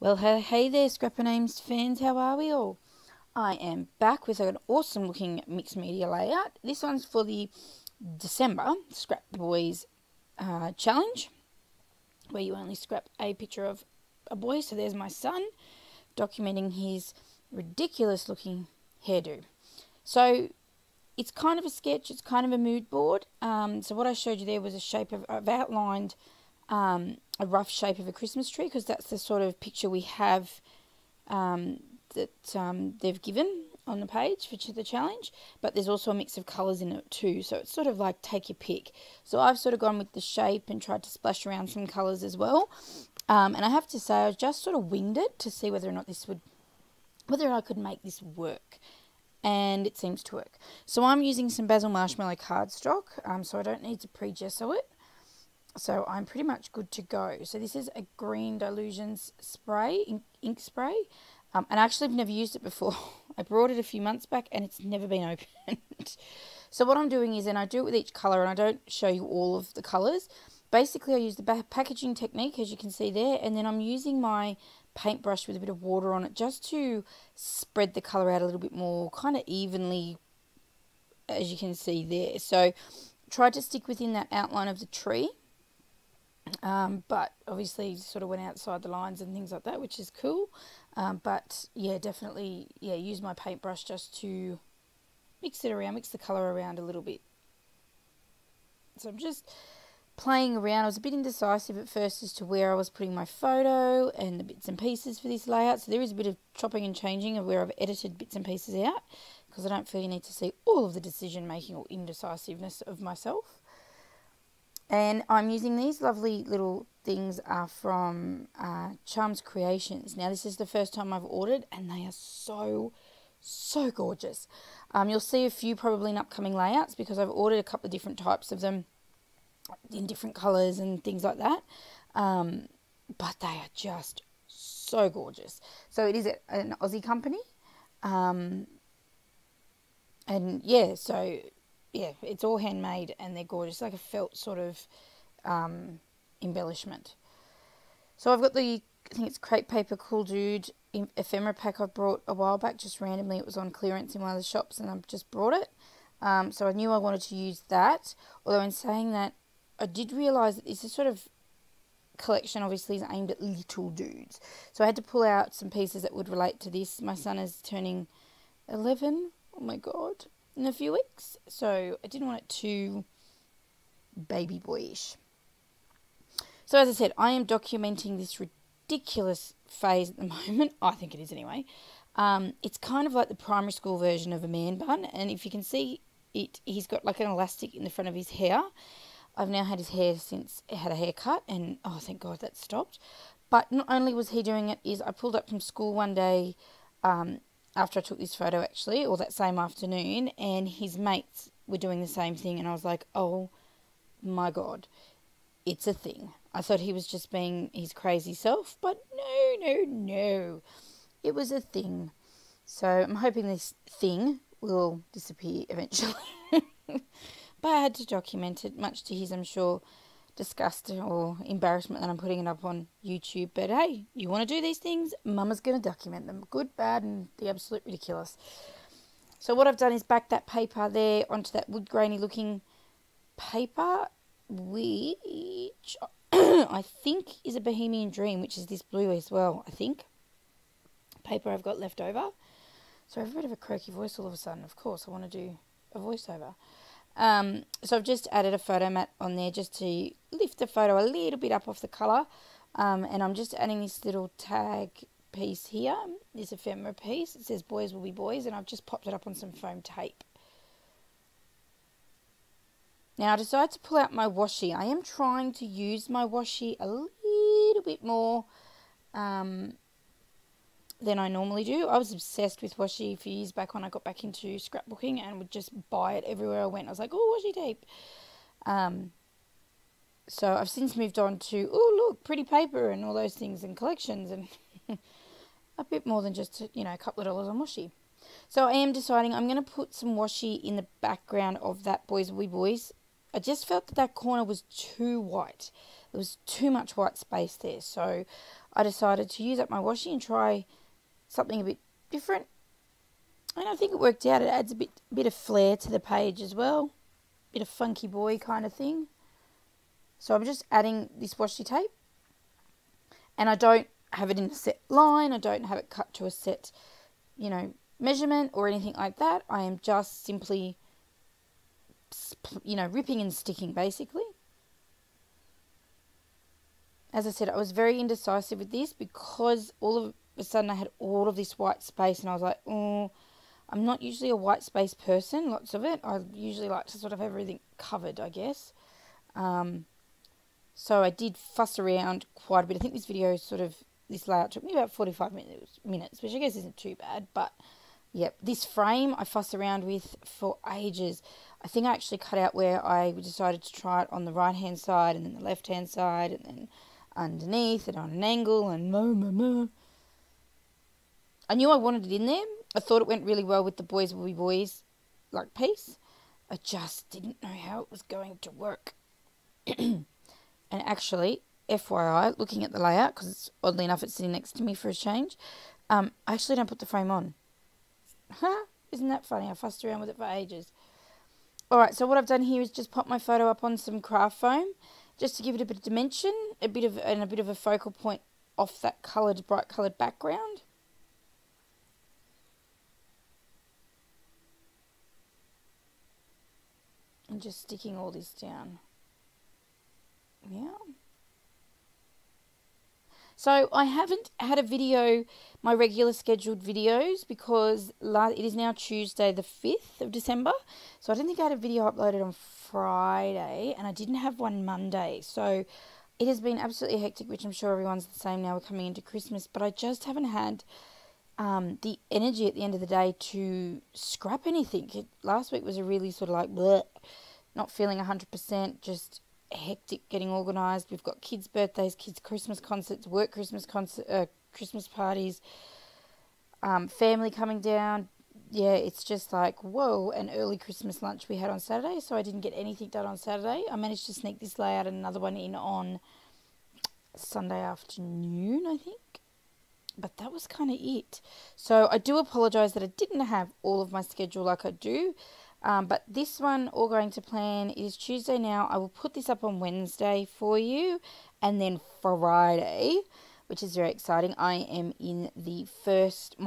Well, hey there, Scrapper Names fans. How are we all? I am back with an awesome looking mixed media layout. This one's for the December Scrap the Boys challenge, where you only scrap a picture of a boy. So there's my son documenting his ridiculous looking hairdo. So it's kind of a sketch, it's kind of a mood board. So what I showed you there was a shape of, I've outlined a rough shape of a Christmas tree, because that's the sort of picture we have that they've given on the page for the challenge. But there's also a mix of colours in it too, so it's sort of like take your pick. So I've sort of gone with the shape and tried to splash around some colours as well. And I have to say, I just sort of winged it to see whether or not whether I could make this work. And it seems to work. So I'm using some Basil Marshmallow cardstock, so I don't need to pre-gesso it. So I'm pretty much good to go. So this is a Green Dilutions spray, ink spray. And actually I've never used it before. I brought it a few months back and it's never been opened. So what I'm doing is, and I do it with each colour, and I don't show you all of the colours. Basically I use the packaging technique, as you can see there, and then I'm using my paintbrush with a bit of water on it just to spread the colour out a little bit more, kind of evenly, as you can see there. So try to stick within that outline of the tree. But obviously sort of went outside the lines and things like that, which is cool. But yeah, definitely, yeah, use my paintbrush just to mix it around, mix the colour around a little bit. So I'm just playing around. I was a bit indecisive at first as to where I was putting my photo and the bits and pieces for this layout. So there is a bit of chopping and changing of where I've edited bits and pieces out, because I don't feel you need to see all of the decision making or indecisiveness of myself. And I'm using these lovely little things from Charms Creations. Now, this is the first time I've ordered, and they are so gorgeous. You'll see a few probably in upcoming layouts, because I've ordered a couple of different types of them in different colours and things like that. But they are just so gorgeous. So it is an Aussie company. And yeah, so yeah, it's all handmade and they're gorgeous, like a felt sort of embellishment. So I've got I think it's Crepe Paper Cool Dude ephemera pack I brought a while back, just randomly. It was on clearance in one of the shops and I've just brought it. So I knew I wanted to use that, although in saying that, I did realise that this is sort of collection obviously is aimed at little dudes. So I had to pull out some pieces that would relate to this. My son is turning 11, oh my god, in a few weeks, so I didn't want it too baby boyish. So as I said, I am documenting this ridiculous phase at the moment. I think it is anyway. It's kind of like the primary school version of a man bun, and if you can see it, he's got like an elastic in the front of his hair. I've now had his hair since he had a haircut, and oh, thank God that stopped. But not only was he doing it, is I pulled up from school one day after I took this photo actually, or that same afternoon, and his mates were doing the same thing, and I was like, oh my God, it's a thing. I thought he was just being his crazy self, but no, it was a thing. So I'm hoping this thing will disappear eventually. But I had to document it, much to his, I'm sure, disgust or embarrassment that I'm putting it up on YouTube. But hey, you want to do these things, Mama's going to document them. Good, bad, and the absolute ridiculous. So what I've done is back that paper there onto that wood grainy looking paper, which I think is a Bohemian Dream, which is this blue as well, I think. Paper I've got left over. So I've a bit of a croaky voice all of a sudden. Of course, I want to do a voiceover. So I've just added a photo mat on there just to lift the photo a little bit up off the colour. And I'm just adding this little tag piece here, this ephemera piece. It says boys will be boys, and I've just popped it up on some foam tape. Now I decided to pull out my washi. I am trying to use my washi a little bit more than I normally do. I was obsessed with washi a few years back when I got back into scrapbooking, and would just buy it everywhere I went. I was like, oh, washi tape. So I've since moved on to, oh, look, pretty paper and all those things and collections, and a bit more than just, you know, a couple of dollars on washi. So I am deciding I'm going to put some washi in the background of that Boys Will Be Boys. I just felt that corner was too white. there was too much white space there. So I decided to use up my washi and try something a bit different. And I think it worked out. It adds a bit of flair to the page as well. Bit of funky boy kind of thing. So I'm just adding this washi tape. And I don't have it in a set line. I don't have it cut to a set, measurement or anything like that. I am just simply, ripping and sticking basically. As I said, I was very indecisive with this because all of a sudden I had all of this white space and I was like, oh, I'm not usually a white space person, lots of it. I usually like to sort of have everything covered, I guess. So I did fuss around quite a bit. I think this video this layout took me about 45 minutes, which I guess isn't too bad. But, yeah, this frame I fuss around with for ages. I think I actually cut out where I decided to try it on the right-hand side and then the left-hand side and then underneath and on an angle and I knew I wanted it in there. I thought it went really well with the Boys Will Be Boys piece. I just didn't know how it was going to work. And actually, FYI, looking at the layout, because oddly enough it's sitting next to me for a change, I actually don't put the frame on. Isn't that funny? I fussed around with it for ages. Alright, so what I've done here is just pop my photo up on some craft foam, just to give it a bit of dimension, a bit of a focal point off that bright coloured background. And just sticking all this down. Yeah. So I haven't had a video, my regular scheduled videos, because it is now Tuesday the 5th of December. So I didn't think I had a video uploaded on Friday, and I didn't have one Monday. So it has been absolutely hectic, which I'm sure everyone's the same now. We're coming into Christmas, but I just haven't had the energy at the end of the day to scrap anything. Last week was a really sort of bleh, not feeling 100%, just hectic getting organised. We've got kids' birthdays, kids' Christmas concerts, work Christmas Christmas parties, family coming down. Yeah, it's just whoa, an early Christmas lunch we had on Saturday, so I didn't get anything done on Saturday. I managed to sneak this layout and another one in on Sunday afternoon, I think. But that was kind of it. So I do apologise that I didn't have all of my schedule like I do. But this one, all going to plan, it is Tuesday now. I will put this up on Wednesday for you. And then Friday, which is very exciting, I am in my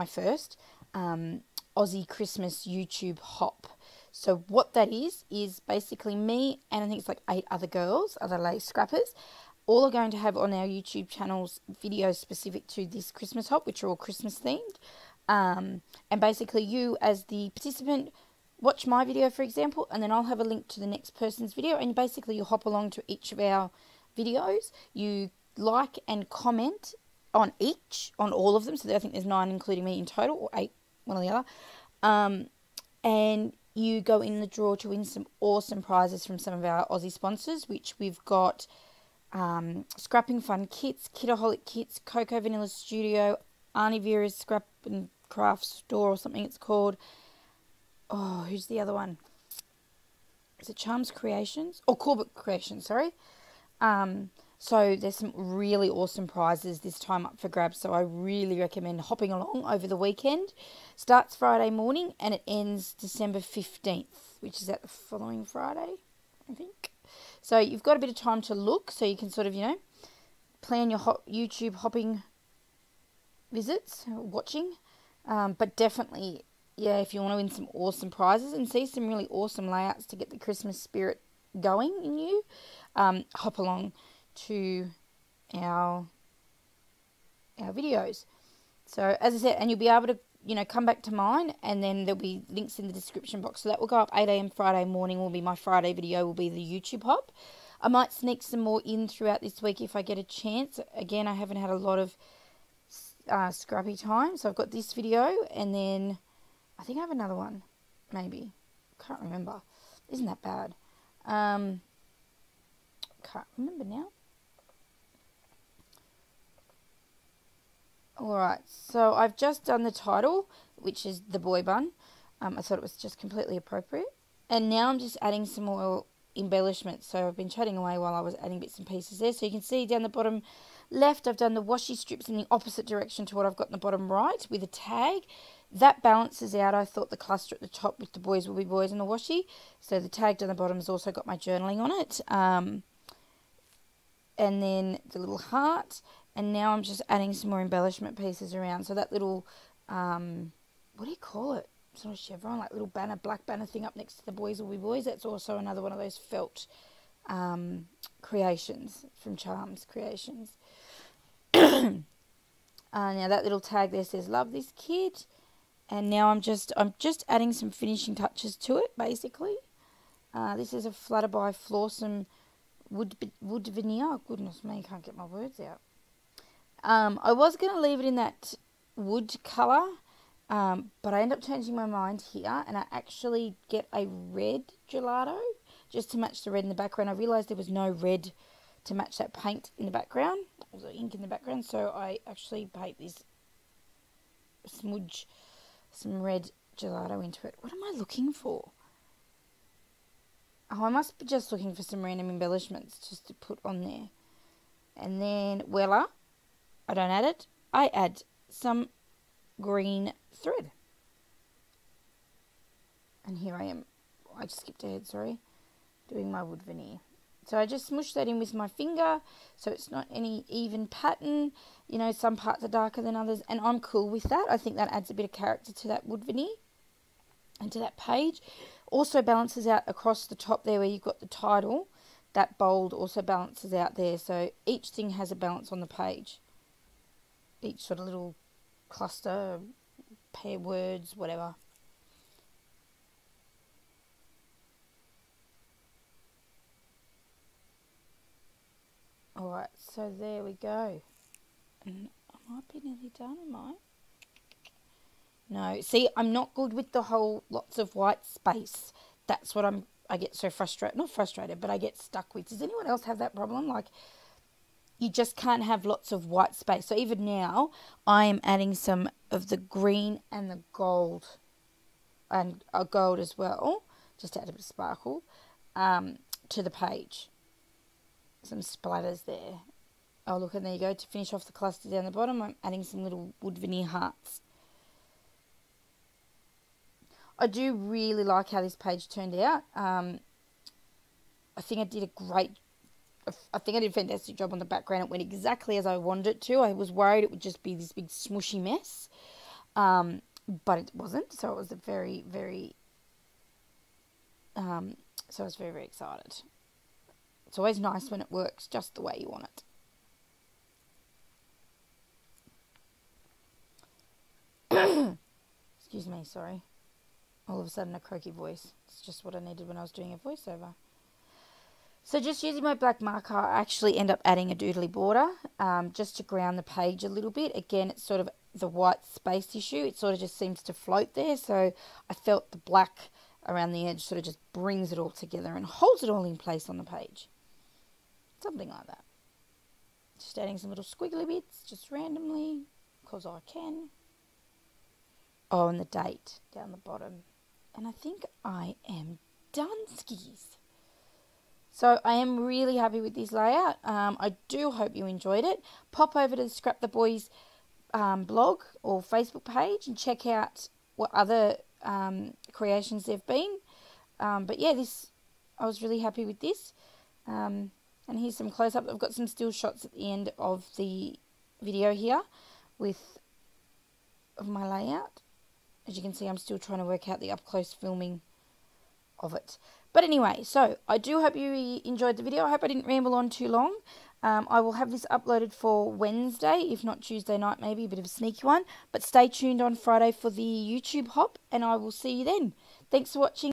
first Aussie Christmas YouTube hop. So what that is basically me and I think it's 8 other girls, other lace scrappers, all are going to have on our YouTube channels videos specific to this Christmas hop, which are all Christmas themed. And basically you as the participant watch my video, for example, and then I'll have a link to the next person's video, and basically you hop along to each of our videos. You like and comment on all of them. So I think there's 9 including me in total, or 8, one or the other. And you go in the draw to win some awesome prizes from some of our Aussie sponsors, which we've got Scrapping Fun Kits, Kitaholic Kits, Coco Vanilla Studio, Arnie Vera's Scrap and Craft Store or something it's called. Oh, who's the other one? Is it Charms Creations? Or Corbett Creations, sorry. So there's some really awesome prizes this time up for grabs. So I really recommend hopping along over the weekend. Starts Friday morning and it ends December 15th, which is at the following Friday, I think. So you've got a bit of time to look so you can sort of, plan your YouTube hopping visits, watching. But definitely, yeah, if you want to win some awesome prizes and see some really awesome layouts to get the Christmas spirit going in you, hop along to our videos. So as I said, and you'll be able to, come back to mine, and then there'll be links in the description box. So that will go up 8 a.m. Friday morning. Will be my Friday video. Will be the YouTube hop. I might sneak some more in throughout this week if I get a chance. Again, I haven't had a lot of scrappy time, so I've got this video, and then I think I have another one, maybe. Can't remember. Isn't that bad? Can't remember now. Alright, so I've just done the title, which is the boy bun. I thought it was just completely appropriate. And now I'm just adding some more embellishments. So I've been chatting away while I was adding bits and pieces there. So you can see down the bottom left, I've done the washi strips in the opposite direction to what I've got in the bottom right with a tag. That balances out, I thought, the cluster at the top with the boys will be boys and the washi. So the tag down the bottom has also got my journaling on it. And then the little heart. And now I'm just adding some more embellishment pieces around. So that little, what do you call it? Sort of chevron, like little banner, black banner thing up next to the boys will be boys. That's also another one of those felt creations from Charms Creations. Now that little tag there says "Love this kid," and now I'm just adding some finishing touches to it. Basically, this is a Flutterby Flawsome wood veneer. Oh, goodness me, I can't get my words out. I was going to leave it in that wood colour. But I end up changing my mind here, and I actually get a red gelato just to match the red in the background. I realised there was no red to match that paint in the background, or the ink in the background, so I actually paint this, smudge some red gelato into it. What am I looking for? Oh, I must be just looking for some random embellishments just to put on there. And then Wella, I don't add it, I add some green thread. And here I am, I just skipped ahead, sorry, doing my wood veneer. So I just smush that in with my finger so it's not any even pattern. You know, some parts are darker than others, and I'm cool with that. I think that adds a bit of character to that wood veneer and to that page. Also balances out across the top there where you've got the title. That bold also balances out there, so each thing has a balance on the page. Each sort of little cluster, pair words, whatever. Alright, so there we go. And I might be nearly done, am I? No, see, I'm not good with the whole lots of white space. That's what I get so frustrated, not frustrated, but I get stuck with. Does anyone else have that problem? Like, you just can't have lots of white space. So even now, I am adding some of the green and the gold, and gold as well, just to add a bit of sparkle, to the page. Some splatters there. Oh, look, and there you go. To finish off the cluster down the bottom, I'm adding some little wood veneer hearts. I do really like how this page turned out. I think I did a fantastic job on the background. It went exactly as I wanted it to. I was worried it would just be this big smushy mess, but it wasn't. So it was a very, very, so I was very, very excited. It's always nice when it works just the way you want it. Excuse me, sorry. All of a sudden a croaky voice. It's just what I needed when I was doing a voiceover. So just using my black marker, I actually end up adding a doodly border just to ground the page a little bit. Again, it's sort of the white space issue. It sort of just seems to float there. So I felt the black around the edge sort of just brings it all together and holds it all in place on the page. Something like that. Just adding some little squiggly bits just randomly because I can. Oh, and the date down the bottom. And I think I am done, skis. So I am really happy with this layout. I do hope you enjoyed it. Pop over to the Scrap the Boys blog or Facebook page and check out what other creations there've been. But yeah, I was really happy with this. And here's some close-up. I've got some still shots at the end of the video here of my layout. As you can see, I'm still trying to work out the up-close filming of it. But anyway, so I do hope you enjoyed the video. I hope I didn't ramble on too long. I will have this uploaded for Wednesday, if not Tuesday night, maybe a bit of a sneaky one. But stay tuned on Friday for the YouTube hop, and I will see you then. Thanks for watching.